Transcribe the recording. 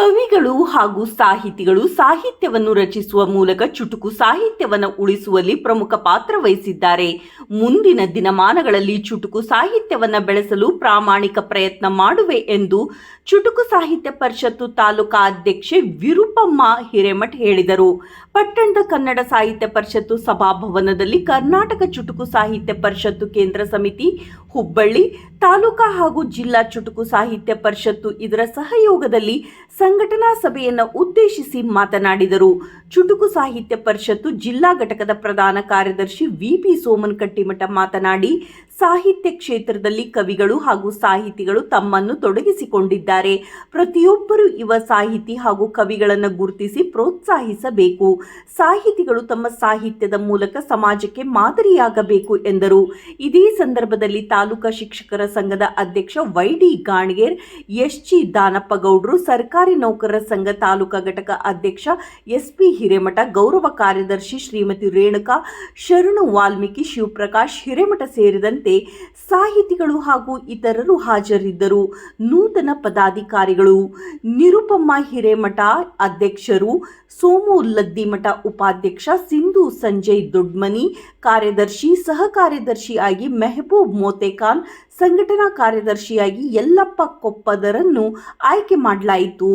ಕವಿಗಳು ಹಾಗೂ ಸಾಹಿತಿಗಳು ಸಾಹಿತ್ಯವನ್ನು ರಚಿಸುವ ಮೂಲಕ ಚುಟುಕು ಸಾಹಿತ್ಯವನ್ನು ಉಳಿಸುವಲ್ಲಿ ಪ್ರಮುಖ ಪಾತ್ರ ವಹಿಸಿದ್ದಾರೆ. ಮುಂದಿನ ದಿನಮಾನಗಳಲ್ಲಿ ಚುಟುಕು ಸಾಹಿತ್ಯವನ್ನು ಬೆಳೆಸಲು ಪ್ರಾಮಾಣಿಕ ಪ್ರಯತ್ನ ಮಾಡುವೆ ಎಂದು ಚುಟುಕು ಸಾಹಿತ್ಯ ಪರಿಷತ್ತು ತಾಲೂಕಾ ಅಧ್ಯಕ್ಷೆ ವಿರುಪಮ್ಮ ಹಿರೇಮಠ್ ಹೇಳಿದರು. ಪಟ್ಟಣದ ಕನ್ನಡ ಸಾಹಿತ್ಯ ಪರಿಷತ್ತು ಸಭಾಭವನದಲ್ಲಿ ಕರ್ನಾಟಕ ಚುಟುಕು ಸಾಹಿತ್ಯ ಪರಿಷತ್ತು ಕೇಂದ್ರ ಸಮಿತಿ ಹುಬ್ಬಳ್ಳಿ ತಾಲೂಕಾ ಹಾಗೂ ಜಿಲ್ಲಾ ಚುಟುಕು ಸಾಹಿತ್ಯ ಪರಿಷತ್ತು ಇದರ ಸಹಯೋಗದಲ್ಲಿ ಸಂಘಟನಾ ಸಭೆಯನ್ನು ಉದ್ದೇಶಿಸಿ ಮಾತನಾಡಿದರು. ಚುಟುಕು ಸಾಹಿತ್ಯ ಪರಿಷತ್ತು ಜಿಲ್ಲಾ ಘಟಕದ ಪ್ರಧಾನ ಕಾರ್ಯದರ್ಶಿ ವಿಪಿ ಸೋಮನ್ ಕಟ್ಟಿಮಠ ಮಾತನಾಡಿ, ಸಾಹಿತ್ಯ ಕ್ಷೇತ್ರದಲ್ಲಿ ಕವಿಗಳು ಹಾಗೂ ಸಾಹಿತಿಗಳು ತಮ್ಮನ್ನು ತೊಡಗಿಸಿಕೊಂಡಿದ್ದಾರೆ. ಪ್ರತಿಯೊಬ್ಬರು ಯುವ ಸಾಹಿತಿ ಹಾಗೂ ಕವಿಗಳನ್ನು ಗುರುತಿಸಿ ಪ್ರೋತ್ಸಾಹಿಸಬೇಕು. ಸಾಹಿತಿಗಳು ತಮ್ಮ ಸಾಹಿತ್ಯದ ಮೂಲಕ ಸಮಾಜಕ್ಕೆ ಮಾದರಿಯಾಗಬೇಕು ಎಂದರು. ಇದೇ ಸಂದರ್ಭದಲ್ಲಿ ತಾಲೂಕಾ ಶಿಕ್ಷಕರ ಸಂಘದ ಅಧ್ಯಕ್ಷ ವೈಡಿ ಗಾಣಿಗೇರ್, ಎಸ್ಜಿ ದಾನಪ್ಪ ಗೌಡ್ರು, ಸರ್ಕಾರಿ ನೌಕರರ ಸಂಘ ತಾಲೂಕಾ ಘಟಕ ಅಧ್ಯಕ್ಷ ಎಸ್ಪಿ ಹಿರೇಮಠ, ಗೌರವ ಕಾರ್ಯದರ್ಶಿ ಶ್ರೀಮತಿ ರೇಣುಕಾ, ಶರಣು ವಾಲ್ಮೀಕಿ, ಶಿವಪ್ರಕಾಶ್ ಹಿರೇಮಠ ಸೇರಿದಂತೆ ಸಾಹಿತಿಗಳು ಹಾಗೂ ಇತರರು ಹಾಜರಿದ್ದರು. ನೂತನ ಪದಾಧಿಕಾರಿಗಳು ನಿರುಪಮ್ಮ ಹಿರೇಮಠ ಅಧ್ಯಕ್ಷರು, ಸೋಮು ಲದ್ದಿಮಠ ಉಪಾಧ್ಯಕ್ಷ, ಸಿಂಧು ಸಂಜಯ್ ದೊಡ್ಮನಿ ಕಾರ್ಯದರ್ಶಿ, ಸಹ ಕಾರ್ಯದರ್ಶಿಯಾಗಿ ಮೆಹಬೂಬ್ ಮೋತೆಖಾನ್, ಸಂಘಟನಾ ಕಾರ್ಯದರ್ಶಿಯಾಗಿ ಯಲ್ಲಪ್ಪ ಕೊಪ್ಪದರನ್ನು ಆಯ್ಕೆ ಮಾಡಲಾಯಿತು.